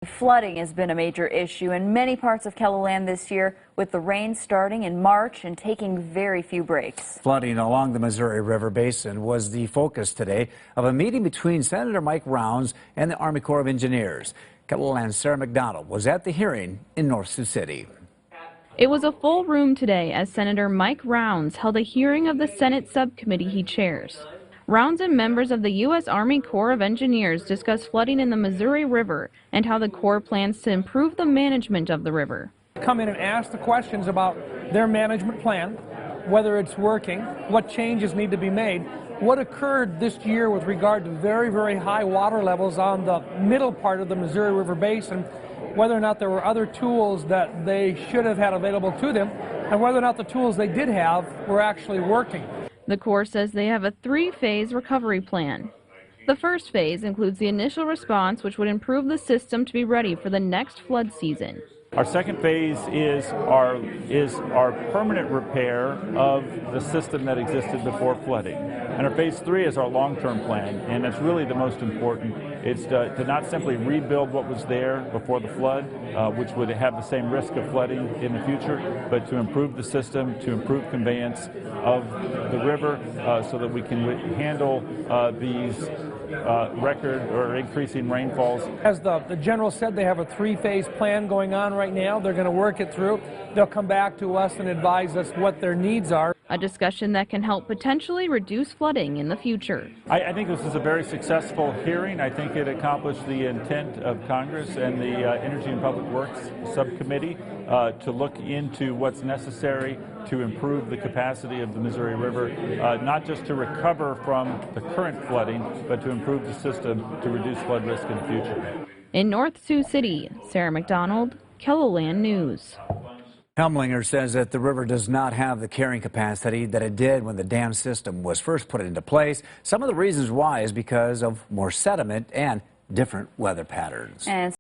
Flooding has been a major issue in many parts of KELOLAND this year, with the rain starting in March and taking very few breaks. Flooding along the Missouri River Basin was the focus today of a meeting between Senator Mike Rounds and the Army Corps of Engineers. KELOLAND's Sarah McDonald was at the hearing in North Sioux City. It was a full room today as Senator Mike Rounds held a hearing of the Senate subcommittee he chairs. Rounds and members of the U.S. Army Corps of Engineers discussed flooding in the Missouri River and how the Corps plans to improve the management of the river. Come in and ask the questions about their management plan, whether it's working, what changes need to be made, what occurred this year with regard to very, very high water levels on the middle part of the Missouri River Basin, whether or not there were other tools that they should have had available to them, and whether or not the tools they did have were actually working. The Corps says they have a three-phase recovery plan. The first phase includes the initial response, which would improve the system to be ready for the next flood season. Our second phase is our permanent repair of the system that existed before flooding. And our phase 3 is our long-term plan, and it's really the most important. It's to not simply rebuild what was there before the flood, which would have the same risk of flooding in the future, but to improve the system, to improve conveyance of the river so that we can handle these record or increasing rainfalls. As the general said, they have a three-phase plan going on right now. They're going to work it through. They'll come back to us and advise us what their needs are. A discussion that can help potentially reduce flooding in the future. I think this is a very successful hearing. I think it accomplished the intent of Congress and the Energy and Public Works Subcommittee to look into what's necessary to improve the capacity of the Missouri River, not just to recover from the current flooding, but to improve the system to reduce flood risk in the future. In North Sioux City, Sarah McDonald, KELOLAND News. Helmlinger says that the river does not have the carrying capacity that it did when the dam system was first put into place. Some of the reasons why is because of more sediment and different weather patterns.